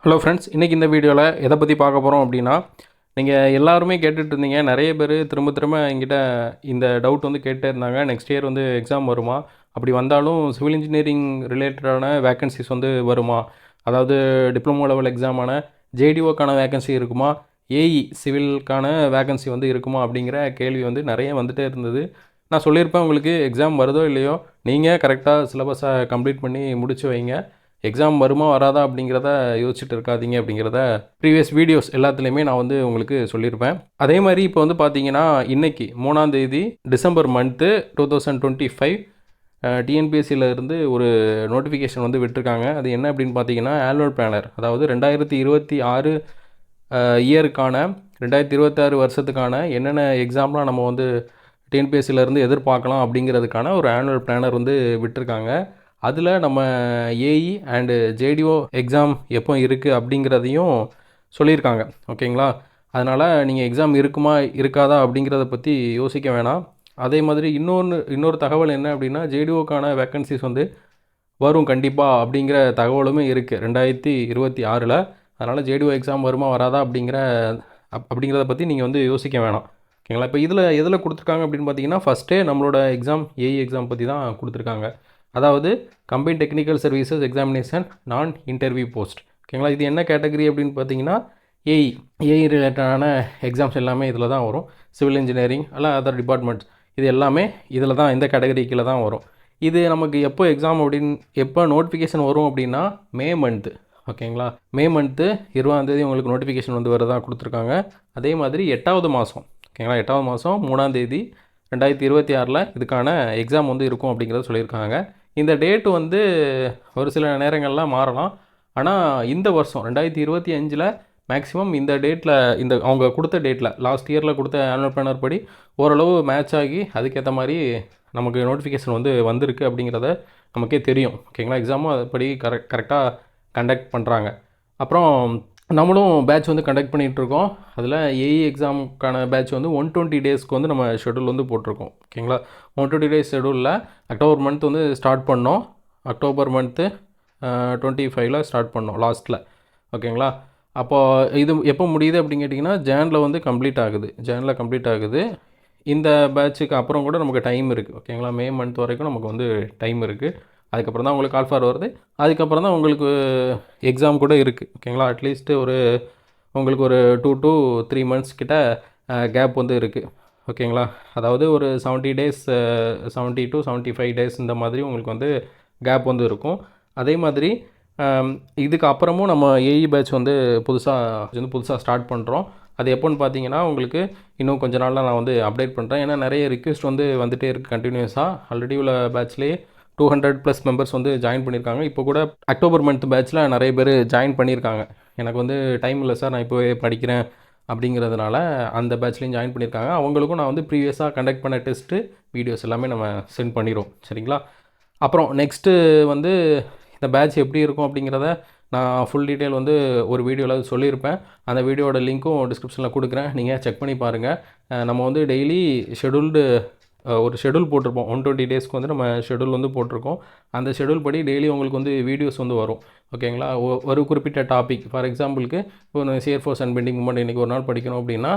Hello friends, இன்றைக்கி இந்த வீடியோவில் எதை பற்றி பார்க்க போகிறோம் அப்படின்னா, நீங்கள் எல்லாருமே கேட்டுட்டு இருந்தீங்க. நிறைய பேர் திரும்ப திரும்ப என்கிட்ட இந்த டவுட் வந்து கேட்டே இருந்தாங்க. நெக்ஸ்ட் இயர் வந்து எக்ஸாம் வருமா? அப்படி வந்தாலும் சிவில் இன்ஜினியரிங் ரிலேட்டடான வேக்கன்சிஸ் வந்து வருமா? அதாவது டிப்ளமோ லெவல் எக்ஸாமான ஜேடிஓக்கான வேக்கன்சி இருக்குமா? ஏஇ சிவிலுக்கான வேக்கன்சி வந்து இருக்குமா? அப்படிங்கிற கேள்வி வந்து நிறைய வந்துகிட்டே இருந்தது. நான் சொல்லியிருப்பேன், உங்களுக்கு எக்ஸாம் வருதோ இல்லையோ, நீங்கள் கரெக்டாக சிலபஸை கம்ப்ளீட் பண்ணி முடிச்சு வைங்க. எக்ஸாம் வருமா வராதா அப்படிங்கிறத யோசிச்சுட்டு இருக்காதீங்க அப்படிங்கிறத ப்ரீவியஸ் வீடியோஸ் எல்லாத்துலேயுமே நான் வந்து உங்களுக்கு சொல்லியிருப்பேன். அதே மாதிரி இப்போ வந்து பார்த்தீங்கன்னா, இன்றைக்கி 3ஆம் தேதி டிசம்பர் மந்த்து 2025 டிஎன்பிஎஸ்சியில் இருந்து ஒரு நோட்டிஃபிகேஷன் வந்து விட்டுருக்காங்க. அது என்ன அப்படின்னு பார்த்தீங்கன்னா, ஆனுவல் பிளானர், அதாவது 2026 இயருக்கான 2026 வருஷத்துக்கான என்னென்ன எக்ஸாம்லாம் நம்ம வந்து டிஎன்பிஎஸ்சியிலேருந்து எதிர்பார்க்கலாம் அப்படிங்கிறதுக்கான ஒரு ஆனுவல் பிளானர் வந்து விட்டுருக்காங்க. அதில் நம்ம ஏஇ அண்டு ஜேடிஓ எக்ஸாம் எப்போ இருக்குது அப்படிங்கிறதையும் சொல்லியிருக்காங்க. ஓகேங்களா? அதனால் நீங்கள் எக்ஸாம் இருக்குமா இருக்காதா அப்படிங்கிறத பற்றி யோசிக்க வேணாம். அதே மாதிரி இன்னொரு தகவல் என்ன அப்படின்னா, ஜேடிஓக்கான வேக்கன்சிஸ் வந்து வரும் கண்டிப்பாக அப்படிங்கிற தகவலுமே இருக்குது 2026. அதனால் ஜேடிஓ எக்ஸாம் வருமா வராதா அப்படிங்கிறத பற்றி நீங்கள் வந்து யோசிக்க வேணாம். ஓகேங்களா? இப்போ எதில் கொடுத்துருக்காங்க அப்படின்னு பார்த்தீங்கன்னா, ஃபஸ்ட்டே நம்மளோட எக்ஸாம் ஏஇ எக்ஸாம் பற்றி தான் கொடுத்துருக்காங்க. அதாவது கம்பைன் டெக்னிக்கல் சர்வீசஸ் எக்ஸாமினேஷன் நான் இன்டர்வியூ போஸ்ட். ஓகேங்களா? இது என்ன கேட்டகரி அப்படின்னு பார்த்தீங்கன்னா, ஏஇ ரிலேட்டடான எக்ஸாம்ஸ் எல்லாமே இதில் தான் வரும். சிவில் இன்ஜினியரிங் அல்ல அதர் டிபார்ட்மெண்ட்ஸ் இது எல்லாமே இதில் தான், இந்த கேட்டகரிக்கில் தான் வரும். இது நமக்கு எப்போ எக்ஸாம் எப்போ நோட்டிஃபிகேஷன் வரும் அப்படின்னா, மே மந்த்து. ஓகேங்களா? மே மந்த்து 20ஆம் தேதி உங்களுக்கு நோட்டிஃபிகேஷன் வந்து வரதான் கொடுத்துருக்காங்க. அதே மாதிரி 8வது மாதம், ஓகேங்களா, 8வது மாதம் 3ஆம் தேதி 2026 இதுக்கான எக்ஸாம் வந்து இருக்கும் அப்படிங்கிறத சொல்லியிருக்காங்க. இந்த டேட்டு வந்து ஒரு சில நேரங்கள்லாம் மாறலாம். ஆனால் இந்த வருஷம் 2025 மேக்ஸிமம் இந்த டேட்டில், இந்த அவங்க கொடுத்த டேட்டில், லாஸ்ட் இயரில் கொடுத்த ஆனுவல் பிளானர் படி ஓரளவு மேட்ச் ஆகி அதுக்கேற்ற மாதிரி நமக்கு நோட்டிஃபிகேஷன் வந்து வந்திருக்கு அப்படிங்கிறத நமக்கே தெரியும். ஓகேங்களா? எக்ஸாமும் அதுபடி கரெக்டாக கண்டக்ட் பண்ணுறாங்க. அப்புறம் நம்மளும் பேட்ச் வந்து கண்டக்ட் பண்ணிகிட்ருக்கோம். அதில் ஏஇ எக்ஸாமுக்கான பேட்ச் வந்து 120 டேஸ்க்கு வந்து நம்ம ஷெடியூல் வந்து போட்டிருக்கோம். ஓகேங்களா? 120 டேஸ் ஷெடியூலில் அக்டோபர் மந்த் வந்து ஸ்டார்ட் பண்ணோம். அக்டோபர் மந்த்து 25 ஸ்டார்ட் பண்ணோம் லாஸ்ட்டில். ஓகேங்களா? அப்போது இது எப்போ முடியுது அப்படின்னு கேட்டிங்கன்னா, ஜானில் வந்து கம்ப்ளீட் ஆகுது. இந்த பேட்சுக்கு அப்புறம் கூட நமக்கு டைம் இருக்குது. ஓகேங்களா? மே மந்த் வரைக்கும் நமக்கு வந்து டைம் இருக்குது. அதுக்கப்புறம் தான் உங்களுக்கு கால் ஃபார் வருது. அதுக்கப்புறம் தான் உங்களுக்கு எக்ஸாம் கூட இருக்குது. ஓகேங்களா? அட்லீஸ்ட்டு உங்களுக்கு ஒரு 2 to 3 months கிட்ட கேப் வந்து இருக்குது. ஓகேங்களா? அதாவது ஒரு 70 டேஸ், 70 to 75 டேஸ் இந்த மாதிரி உங்களுக்கு வந்து கேப் வந்து இருக்கும். அதே மாதிரி இதுக்கு அப்புறமும் நம்ம ஏஇ பேட்ச் வந்து புதுசாக ஸ்டார்ட் பண்ணுறோம். அது எப்போன்னு பார்த்தீங்கன்னா, உங்களுக்கு இன்னும் கொஞ்ச நாளில் நான் வந்து அப்டேட் பண்ணுறேன். ஏன்னா நிறைய ரிக்வெஸ்ட் வந்து வந்துகிட்டே இருக்குது கண்டினியூஸாக. ஆல்ரெடி உள்ள பேட்ச்லேயே 200+ மெம்பர்ஸ் வந்து ஜாயின் பண்ணியிருக்காங்க. இப்போ கூட அக்டோபர் மந்த் பேட்சில் நிறைய பேர் ஜாயின் பண்ணியிருக்காங்க. எனக்கு வந்து டைம் இல்லை சார், நான் இப்போவே படிக்கிறேன் அப்படிங்கிறதுனால அந்த பேட்ச்லேயும் ஜாயின் பண்ணியிருக்காங்க. அவங்களுக்கும் நான் வந்து ப்ரீவியஸாக கண்டக்ட் பண்ண டெஸ்ட்டு வீடியோஸ் எல்லாமே நம்ம சென்ட் பண்ணிடுவோம். சரிங்களா? அப்புறம் நெக்ஸ்ட்டு வந்து இந்த பேட்ச் எப்படி இருக்கும் அப்படிங்கிறத நான் ஃபுல் டீட்டெயில் வந்து ஒரு வீடியோவில் சொல்லியிருப்பேன். அந்த வீடியோட லிங்க்கும் டிஸ்கிரிப்ஷனில் கொடுக்குறேன், நீங்கள் செக் பண்ணி பாருங்கள். நம்ம வந்து டெய்லி ஒரு ஷெடியூல் போட்டிருப்போம். 120 டேஸ்க்கு வந்து நம்ம ஷெடியூல் வந்து போட்டிருக்கோம். அந்த ஷெடியூல் படி டெய்லி உங்களுக்கு வந்து வீடியோஸ் வந்து வரும். ஓகேங்களா? ஒரு குறிப்பிட்ட டாபிக், ஃபார் எக்ஸாம்பிளுக்கு இப்போ shear force and bending moment இன்றைக்கி ஒரு நாள் படிக்கணும் அப்படின்னா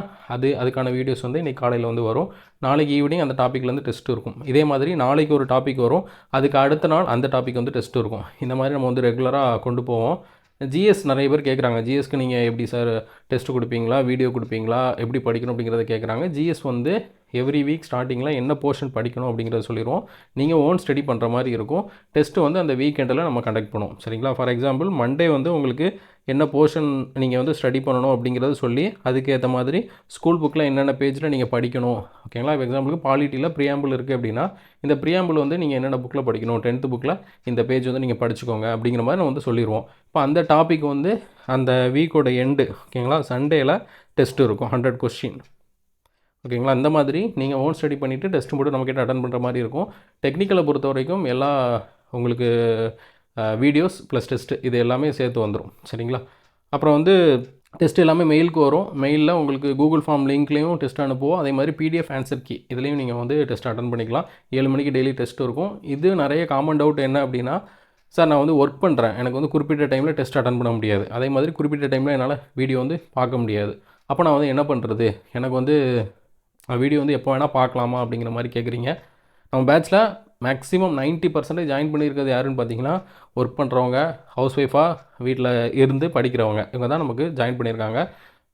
அதுக்கான வீடியோஸ் வந்து இன்றைக்கி காலையில் வந்து வரும். நாளைக்கு ஈவினிங் அந்த டாப்பிக்லேருந்து டெஸ்ட் இருக்கும். இதே மாதிரி நாளைக்கு ஒரு டாபிக் வரும், அதுக்கு அடுத்த நாள் அந்த டாபிக் வந்து டெஸ்ட் இருக்கும். இந்த மாதிரி நம்ம வந்து ரெகுலராக கொண்டு போவோம். ஜிஎஸ் நிறைய பேர் கேட்குறாங்க, ஜிஎஸ்க்கு நீங்கள் எப்படி சார் டெஸ்ட்டு கொடுப்பீங்களா, வீடியோ கொடுப்பீங்களா, எப்படி படிக்கணும் அப்படிங்கிறத கேட்குறாங்க. ஜிஎஸ் வந்து எவ்ரி வீக் ஸ்டார்டிங்கில் என்ன போர்ஷன் படிக்கணும் அப்படிங்கிறத சொல்லிடுவோம். நீங்கள் ஓன் ஸ்டடி பண்ணுற மாதிரி இருக்கும். டெஸ்ட்டு வந்து அந்த வீக்கெண்டில் நம்ம கண்டக்ட் பண்ணுவோம். சரிங்களா? ஃபார் எக்ஸாம்பிள் மண்டே வந்து உங்களுக்கு என்ன போர்ஷன் நீங்கள் வந்து ஸ்டடி பண்ணணும் அப்படிங்கிறத சொல்லி அதுக்கேற்ற மாதிரி ஸ்கூல் புக்கில் என்னென்ன பேஜில் நீங்கள் படிக்கணும். ஓகேங்களா? இப்போ எக்ஸாம்பிளுக்கு பாலிட்டியில் ப்ரியாம்பிள் இருக்குது அப்படின்னா, இந்த ப்ரியாம்பிள் வந்து நீங்கள் என்னென்ன புக்கில் படிக்கணும், 10th புக்கில் இந்த பேஜ் வந்து நீங்கள் படிச்சுக்கோங்க அப்படிங்கிற மாதிரி நம்ம வந்து சொல்லிடுவோம். இப்போ அந்த டாபிக் வந்து அந்த வீக்கோட எண்டு, ஓகேங்களா, சண்டேயில் டெஸ்ட்டு இருக்கும், 100 கொஸ்டின். ஓகேங்களா? இந்த மாதிரி நீங்கள் ஓன் ஸ்டடி பண்ணிவிட்டு டெஸ்ட்டு மட்டும் நம்மக்கிட்ட அட்டன் பண்ணுற மாதிரி இருக்கும். டெக்னிக்கலை பொறுத்த வரைக்கும் எல்லா உங்களுக்கு வீடியோஸ் ப்ளஸ் டெஸ்ட்டு இது எல்லாமே சேர்த்து வந்துடும். சரிங்களா? அப்புறம் வந்து டெஸ்ட் எல்லாமே மெயிலுக்கு வரும். மெயிலில் உங்களுக்கு கூகுள் ஃபார்ம் லிங்க்லேயும் டெஸ்ட் அனுப்புவோம். அதே மாதிரி பிடிஎஃப் ஆன்சர் கீ இதுலேயும் நீங்கள் வந்து டெஸ்ட் அட்டன் பண்ணிக்கலாம். 7 மணிக்கு டெய்லி டெஸ்ட் இருக்கும். இது நிறைய காமன் டவுட் என்ன அப்படின்னா, சார் நான் வந்து ஒர்க் பண்ணுறேன், எனக்கு வந்து குறிப்பிட்ட டைமில் டெஸ்ட் அட்டெண்ட் பண்ண முடியாது, அதே மாதிரி குறிப்பிட்ட டைமில் என்னால் வீடியோ வந்து பார்க்க முடியாது. அப்போ நான் வந்து என்ன பண்ணுறது, எனக்கு வந்து வீடியோ வந்து எப்போ வேணால் பார்க்கலாமா அப்படிங்கிற மாதிரி கேட்குறீங்க. நம்ம பேட்ச்சில் மேக்ஸிமம் 90% ஜாயின் பண்ணியிருக்கிறது யாருன்னு பார்த்தீங்கன்னா, ஒர்க் பண்ணுறவங்க, ஹவுஸ் ஒய்ஃபாக வீட்டில் இருந்து படிக்கிறவங்க, இவங்க தான் நமக்கு ஜாயின் பண்ணியிருக்காங்க.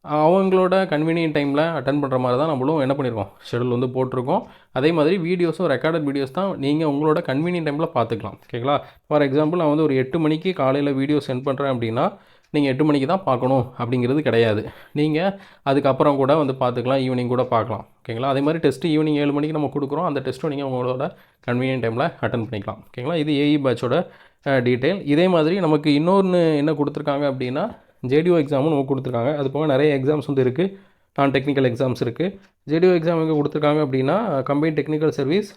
அவங்களோட கன்வீனியன்ட் டைமில் அட்டெண்ட் பண்ணுற மாதிரி தான் நம்மளும் என்ன பண்ணியிருக்கோம், ஷெடியூல் வந்து போட்டிருக்கோம். அதே மாதிரி வீடியோஸும் ரெக்கார்டட் வீடியோஸ் தான் நீங்கள் உங்களோட கன்வீனியன்ட் டைமில் பார்த்துக்கலாம். ஓகேங்களா? ஃபார் எக்ஸாம்பிள் நான் வந்து ஒரு 8 மணிக்கு காலையில் வீடியோ சென்ட் பண்ணுறேன் அப்படின்னா, நீங்கள் 8 மணிக்கு தான் பார்க்கணும் அப்படிங்கிறது கிடையாது. நீங்கள் அதுக்கப்புறம் கூட வந்து பார்த்துக்கலாம், ஈவினிங் கூட பார்க்கலாம். ஓகேங்களா? அதே மாதிரி டெஸ்ட்டு ஈவினிங் 7 மணிக்கு நம்ம கொடுக்குறோம், அந்த டெஸ்ட்டும் நீங்கள் உங்களோட கன்வீனியன்ட் டைமில் அட்டெண்ட் பண்ணிக்கலாம். ஓகேங்களா? இது ஏஇ பேட்சோட டீட்டெயில். இதே மாதிரி நமக்கு இன்னொன்று என்ன கொடுத்துருக்காங்க அப்படின்னா, ஜேடிஓ எக்ஸாமும் நமக்கு கொடுத்துருக்காங்க. அது போக நிறைய எக்ஸாம்ஸ் வந்து இருக்குது, நான் டெக்னிக்கல் எக்ஸாம்ஸ் இருக்குது. ஜேடிஓ எக்ஸாம் எங்கே கொடுத்துருக்காங்க அப்படின்னா, கம்பைன் டெக்னிக்கல் சர்வீஸ்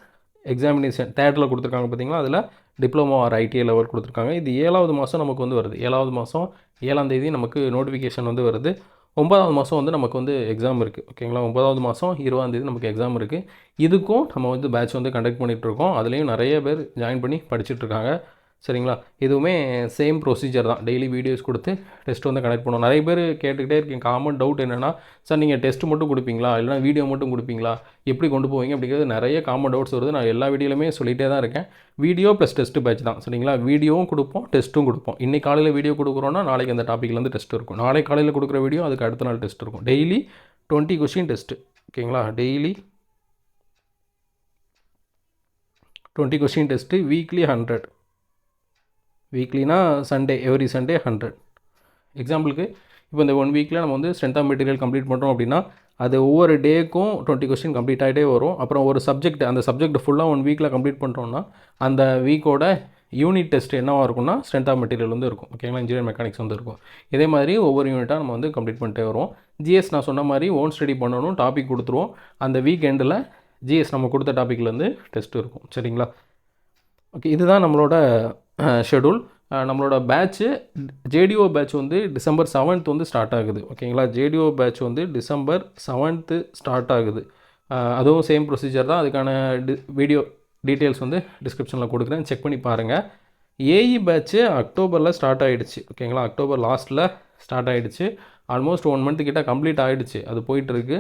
எக்ஸாமினேஷன் தேர்டில் கொடுத்துருக்காங்க பார்த்தீங்களா, அதில் டிப்ளமோ ஆர் ஐடிஐ லெவல் கொடுத்துருக்காங்க. இது 7வது மாதம் நமக்கு வந்து வருது. 7வது மாதம் 7ஆம் தேதி நமக்கு நோட்டிஃபிகேஷன் வந்து வருது. 9வது மாதம் வந்து நமக்கு வந்து எக்ஸாம் இருக்குது. ஓகேங்களா? 9வது மாதம் 20ஆம் தேதி நமக்கு எக்ஸாம் இருக்குது. இதுக்கும் நம்ம வந்து பேட்ச் வந்து கண்டக்ட் பண்ணிகிட்ருக்கோம். அதுலேயும் நிறைய பேர் ஜாயின் பண்ணி படிச்சுட்ருக்காங்க. சரிங்களா? இதுவுமே சேம் ப்ரொசீஜர் தான். டெய்லி வீடியோஸ் கொடுத்து டெஸ்ட் வந்து கனெக்ட் பண்ணுவோம். நிறைய பேர் கேட்டுக்கிட்டே இருக்கீங்க. காமன் டவுட் என்னென்னா, சார் நீங்கள் டெஸ்ட் மட்டும் கொடுப்பீங்களா, இல்லைனா வீடியோ மட்டும் கொடுப்பீங்களா, எப்படி கொண்டு போவீங்க அப்படிங்கிறது நிறைய காமன் டவுட்ஸ் வருது. நான் எல்லா வீடியோலையுமே சொல்லிகிட்டே தான் இருக்கேன். வீடியோ ப்ளஸ் டெஸ்ட்டு பேட்ச் தான். சரிங்களா? வீடியோவும் கொடுப்போம், டெஸ்ட்டும் கொடுப்போம். இன்றைக்கி காலையில் வீடியோ கொடுக்குறோன்னா நாளைக்கு அந்த டாப்பிக்லேருந்து டெஸ்ட் இருக்கும். நாளை காலையில் கொடுக்குற வீடியோ அதுக்கு அடுத்த நாள் டெஸ்ட் இருக்கும். Daily 20 question test. ஓகேங்களா? Daily 20 question test. வீக்லி 100. வீக்லினா சண்டே, எவ்ரி சண்டே 100. எக்ஸாம்பிளுக்கு இப்போ இந்த 1 வீக்கில் நம்ம வந்து ஸ்ட்ரென்த் ஆஃப் மெட்டீரியல் கம்ப்ளீட் பண்ணுறோம் அப்படின்னா, அது ஒவ்வொரு டேக்கும் 20 கொஸ்டின் கம்ப்ளீட் ஆகிட்டே வரும். அப்புறம் ஒரு சப்ஜெக்ட், அந்த சப்ஜெக்ட் ஃபுல்லாக 1 வீக்கில் கம்ப்ளீட் பண்ணுறோம்னா, அந்த வீக்கோட யூனிட் டெஸ்ட் என்னவாக இருக்கும்னா ஸ்ட்ரென்த் ஆஃப் மெட்டீரியல் வந்து இருக்கும். ஓகேங்களா? இன்ஜினியர் மெக்கானிக்ஸ் வந்து இருக்கும். இதே மாதிரி ஒவ்வொரு யூனிட்டாக நம்ம வந்து கம்ப்ளீட் பண்ணிட்டே வருவோம். ஜிஎஸ் நான் சொன்ன மாதிரி ஓன் ஸ்டடி பண்ணணும், டாபிக் கொடுத்துருவோம். அந்த வீக் எண்டில் ஜிஎஸ் நம்ம கொடுத்த டாப்பிக்லேருந்து டெஸ்ட் இருக்கும். சரிங்களா? ஓகே, இதுதான் நம்மளோட ஷெடியூல். நம்மளோட பேட்ச்சு ஜேடிஓ பேட்ச் வந்து December 7th வந்து ஸ்டார்ட் ஆகுது. ஓகேங்களா? ஜேடிஓ பேட்ச் வந்து December 7th ஸ்டார்ட் ஆகுது. அதுவும் சேம் ப்ரொசீஜர் தான். அதுக்கான வீடியோ டீட்டெயில்ஸ் வந்து டிஸ்கிரிப்ஷனில் கொடுக்குறேன், செக் பண்ணி பாருங்கள். ஏஇ பேட்ச்சு அக்டோபரில் ஸ்டார்ட் ஆகிடுச்சு. ஓகேங்களா? அக்டோபர் லாஸ்ட்டில் ஸ்டார்ட் ஆகிடுச்சு. ஆல்மோஸ்ட் 1 month கிட்ட கம்ப்ளீட் ஆகிடுச்சு. அது போயிட்டுருக்கு.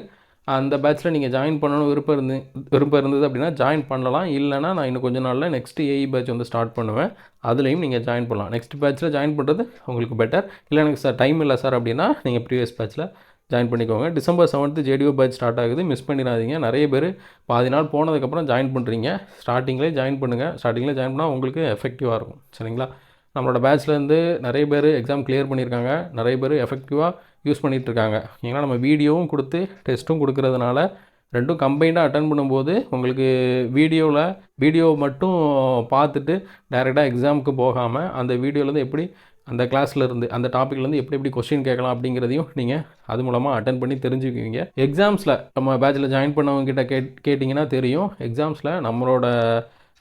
அந்த பேட்ச்சில் நீங்கள் ஜாயின் பண்ணணும் விருப்பம் இருந்தது அப்படின்னா ஜாயின் பண்ணலாம். இல்லைனா நான் இன்னும் கொஞ்ச நாளில் நெக்ஸ்ட்டு ஏஇ பேட்ச் வந்து ஸ்டார்ட் பண்ணுவேன், அதுலேயும் நீங்கள் ஜாயின் பண்ணலாம். நெக்ஸ்ட் பேட்ச்சில் ஜாயின் பண்ணுறது உங்களுக்கு பெட்டர். இல்லை எனக்கு சார் டைம் இல்லை சார் அப்படின்னா நீங்கள் ப்ரீவியஸ் பேட்ச்சில் ஜாயின் பண்ணிக்கோங்க. December 7th JDO batch start ஆகுது, மிஸ் பண்ணிடாதீங்க. நிறைய பேர் பாதி நாள் போனதுக்கப்புறம் ஜாயின் பண்ணுறீங்க. ஸ்டார்டிங்லேயே ஜாயின் பண்ணுங்கள். ஸ்டார்டிங்கில் ஜாயின் பண்ணால் உங்களுக்கு எஃபெக்டிவாக இருக்கும். சரிங்களா? நம்மளோட பேட்ச்லேருந்து நிறைய பேர் எக்ஸாம் கிளியர் பண்ணியிருக்காங்க, நிறைய பேர் எஃபெக்டிவாக யூஸ் பண்ணிகிட்ருக்காங்க. ஏன்னா நம்ம வீடியோவும் கொடுத்து டெஸ்ட்டும் கொடுக்குறதுனால ரெண்டும் கம்பைண்டாக அட்டன் பண்ணும்போது உங்களுக்கு வீடியோ மட்டும் பார்த்துட்டு டைரெக்டாக எக்ஸாமுக்கு போகாமல் அந்த வீடியோலேருந்து எப்படி அந்த கிளாஸ்லேருந்து அந்த டாப்பிக்லேருந்து எப்படி கொஸ்டின் கேட்கலாம் அப்படிங்கிறதையும் நீங்கள் அது மூலமாக அட்டன் பண்ணி தெரிஞ்சுக்குவீங்க. எக்ஸாம்ஸில் நம்ம பேட்சில் ஜாயின் பண்ணவங்ககிட்ட கேட்டிங்கன்னா தெரியும். எக்ஸாம்ஸில் நம்மளோட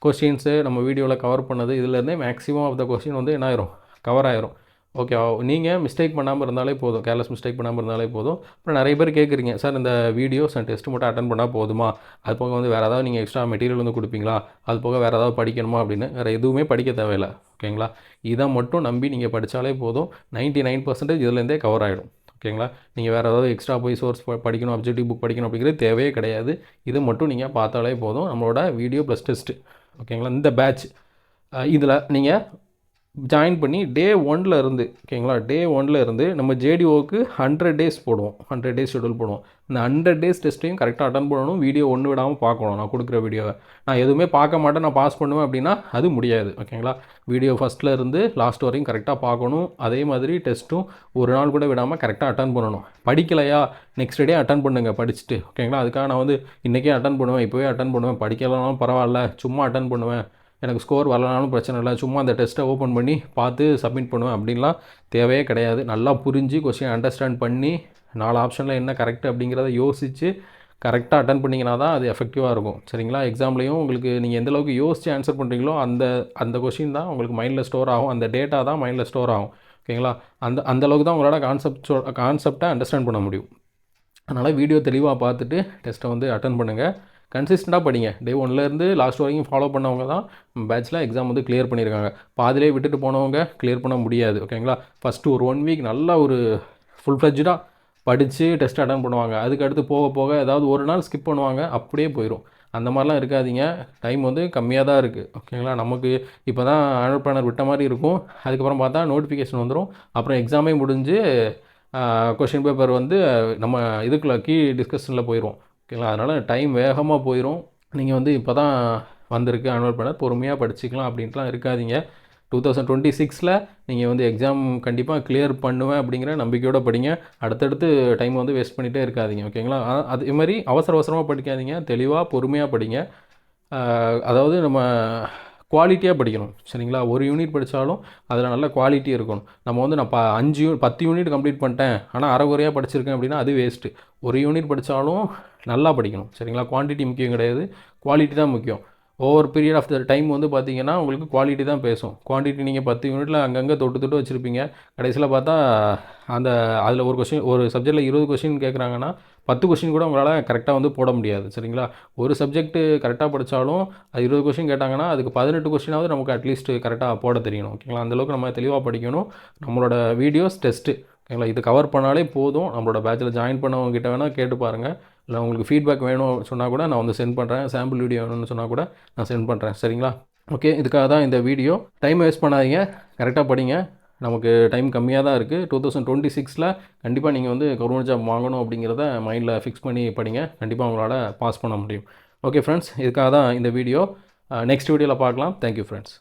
கொஸ்டின்ஸு நம்ம வீடியோவில் கவர் பண்ணது இதுலேருந்தே மேக்ஸிமம் ஆஃப் த கொஸ்டின் வந்து என்ன ஆயிரும், கவர் ஆயிரும். ஓகே, நீங்கள் மிஸ்டேக் பண்ணாமல் இருந்தாலே போதும், கேர்லெஸ் மிஸ்டேக் பண்ணாமல் இருந்தாலே போதும். அப்புறம் நிறைய பேர் கேட்குறீங்க, சார் இந்த வீடியோஸ் அண்ட் டெஸ்ட் மட்டும் அட்டன் பண்ணால் போதுமா, அது போக வந்து வேறு ஏதாவது நீங்கள் எக்ஸ்ட்ரா மெட்டீரியல் வந்து கொடுப்பீங்களா, அது போக வேறு ஏதாவது படிக்கணுமா அப்படின்னு. வேறு எதுவுமே படிக்க தேவையில்லை. ஓகேங்களா? இதை மட்டும் நம்பி நீங்கள் படித்தாலே போதும். 99% இதுலேருந்தே கவர் ஆகிடும். ஓகேங்களா? நீங்கள் வேறு ஏதாவது எக்ஸ்ட்ரா போய் சோர்ஸ் படிக்கணும், அப்ஜெக்டிவ் புக் படிக்கணும் அப்படிங்கிறது தேவையே கிடையாது. இது மட்டும் நீங்கள் பார்த்தாலே போதும். நம்மளோட வீடியோ ப்ளஸ் டெஸ்ட்டு. ஓகேங்களா? இந்த பேட்ச் இதில் நீங்கள் ஜாயின் பண்ணி டே 1ல் இருந்து, ஓகேங்களா, டே 1ல் இருந்து நம்ம ஜேடிஓக்கு 100 days போடுவோம். 100 days ஷெடியூல் போடுவோம். இந்த 100 days டெஸ்ட்டையும் கரெக்டாக அட்டன் பண்ணணும். வீடியோ ஒன்று விடாமல் பார்க்கணும். நான் கொடுக்குற வீடியோவை நான் எதுவுமே பார்க்க மாட்டேன், நான் பாஸ் பண்ணுவேன் அப்படின்னா அது முடியாது. ஓகேங்களா? வீடியோ ஃபஸ்ட்டில் இருந்து லாஸ்ட் வரையும் கரெக்டாக பார்க்கணும். அதே மாதிரி டெஸ்ட்டும் ஒரு நாள் கூட விடாமல் கரெக்டாக அட்டன் பண்ணணும். படிக்கலையா நெக்ஸ்ட் டே அட்டன் பண்ணுங்கள் படிச்சுட்டு. ஓகேங்களா? அதுக்காக நான் வந்து இன்றைக்கே அட்டன் பண்ணுவேன், இப்போவே அட்டன் பண்ணுவேன், படிக்கலனாலும் பரவாயில்ல, சும்மா அட்டன் பண்ணுவேன், எனக்கு ஸ்கோர் வரலனாலும் பிரச்சனை இல்லை, சும்மா அந்த டெஸ்ட்டை ஓப்பன் பண்ணி பார்த்து சப்மிட் பண்ணுவேன் அப்படின்லாம் தேவையே கிடையாது. நல்லா புரிஞ்சு கொஸ்டின் அண்டர்ஸ்டாண்ட் பண்ணி 4 ஆப்ஷனில் என்ன கரெக்ட் அப்படிங்கிறத யோசித்து கரெக்டாக அட்டன் பண்ணிங்கன்னா தான் அது எஃபெக்டிவாக இருக்கும். சரிங்களா? எக்ஸாம்லேயும் உங்களுக்கு நீங்கள் எந்தளவுக்கு யோசித்து ஆன்சர் பண்ணுறீங்களோ அந்த கொஸ்டின் தான் உங்களுக்கு மைண்டில் ஸ்டோர் ஆகும், அந்த டேட்டா தான் மைண்டில் ஸ்டோர் ஆகும். ஓகேங்களா? அந்தளவுக்கு தான் உங்களோட கான்செப்டை அண்டர்ஸ்டாண்ட் பண்ண முடியும். அதனால் வீடியோ தெளிவாக பார்த்துட்டு டெஸ்ட்டை வந்து அட்டன் பண்ணுங்கள். கன்சிஸ்டண்ட்டாக படிங்க. டே 1லேருந்து லாஸ்ட் வரைக்கும் ஃபாலோ பண்ணவங்க தான் பேட்ச்சில் எக்ஸாம் வந்து கிளியர் பண்ணியிருக்காங்க. பாதிலே விட்டுட்டு போனவங்க கிளியர் பண்ண முடியாது. ஓகேங்களா? ஃபஸ்ட்டு ஒரு 1 வீக் நல்லா ஒரு ஃபுல் ஃப்ளெட்ஜாக படித்து டெஸ்ட் அட்டன் பண்ணுவாங்க. அதுக்கடுத்து போக போக ஏதாவது ஒரு நாள் ஸ்கிப் பண்ணுவாங்க, அப்படியே போயிடும். அந்த மாதிரிலாம் இருக்காதீங்க. டைம் வந்து கம்மியாக தான் இருக்குது. ஓகேங்களா? நமக்கு இப்போ தான் ஆனுவல் பிளானர் விட்ட மாதிரி இருக்கும். அதுக்கப்புறம் பார்த்தா நோட்டிஃபிகேஷன் வந்துடும். அப்புறம் எக்ஸாமே முடிஞ்சு கொஷின் பேப்பர் வந்து நம்ம இதுக்குள்ள டிஸ்கஷனில் போயிடும். ஓகேங்களா? அதனால் டைம் வேகமாக போயிடும். நீங்கள் வந்து இப்போ தான் வந்திருக்கு ஆனுவல் பிளானர், பொறுமையாக படிச்சுக்கலாம் அப்படின்ட்டுலாம் இருக்காதீங்க. 2026ல் நீங்கள் வந்து எக்ஸாம் கண்டிப்பாக கிளியர் பண்ணுவேன் அப்படிங்கிற நம்பிக்கையோடு படிங்க. அடுத்தடுத்து டைம் வந்து வேஸ்ட் பண்ணிகிட்டே இருக்காதீங்க. ஓகேங்களா? அதே மாதிரி அவசர அவசரமாக படிக்காதீங்க. தெளிவாக பொறுமையாக படிங்க. அதாவது நம்ம குவாலிட்டியாக படிக்கணும். சரிங்களா? ஒரு யூனிட் படித்தாலும் அதில் நல்ல குவாலிட்டி இருக்கணும். நம்ம வந்து நான் 10 யூனிட் கம்ப்ளீட் பண்ணிட்டேன், ஆனால் அரை குறையாக படிச்சிருக்கேன் அப்படின்னா அது வேஸ்ட்டு. ஒரு யூனிட் படித்தாலும் நல்லா படிக்கணும். சரிங்களா? குவான்டிட்டி முக்கியம் கிடையாது, குவாலிட்டி தான் முக்கியம். Over period of the time வந்து பார்த்தீங்கன்னா உங்களுக்கு குவாலிட்டி தான் பேசும். குவான்டிட்டி நீங்கள் 10 யூனிட்டில் அங்கங்கே தொட்டு வச்சுருப்பீங்க. கடைசியில் பார்த்தா அதில் ஒரு சப்ஜெக்ட்டில் 20 கொஷின் கேட்குறாங்கன்னா 10 கொஷின் கூட உங்களால் கரெக்டாக வந்து போட முடியாது. சரிங்களா? ஒரு சப்ஜெக்ட்டு கரெக்டாக படித்தாலும் அது 20 கொஷின் கேட்டாங்கன்னா அதுக்கு 18 கொஷினாவது நமக்கு அட்லீஸ்ட் கரெக்டாக போட தெரியணும். ஓகேங்களா? அந்தளவுக்கு நம்ம தெளிவாக படிக்கணும். நம்மளோட வீடியோஸ் டெஸ்ட்டு ஓகேங்களா, இது கவர் பண்ணாலே போதும். நம்மளோட பேட்சில் ஜாயின் பண்ணவங்க கிட்ட வேணால் கேட்டு பாருங்கள். இல்லை உங்களுக்கு ஃபீட்பேக் வேணும் சொன்னால் கூட நான் வந்து சென்ட் பண்ணுறேன். சாம்பிள் வீடியோ வேணும்னு சொன்னால் கூட நான் சென்ட் பண்ணுறேன். சரிங்களா? ஓகே, இதுக்காக தான் இந்த வீடியோ. டைம் வேஸ்ட் பண்ணாதீங்க, கரெக்டாக படிங்க. நமக்கு டைம் கம்மியாக தான் இருக்குது. 2026ல் கண்டிப்பாக நீங்கள் வந்து கவர்மெண்ட் ஜாப் வாங்கணும் அப்படிங்கிறத மைண்டில் ஃபிக்ஸ் பண்ணி படிங்க. கண்டிப்பாக உங்களால் பாஸ் பண்ண முடியும். ஓகே ஃப்ரெண்ட்ஸ், இதுக்காக தான் இந்த வீடியோ. நெக்ஸ்ட் வீடியோவில் பார்க்கலாம். Thank you friends.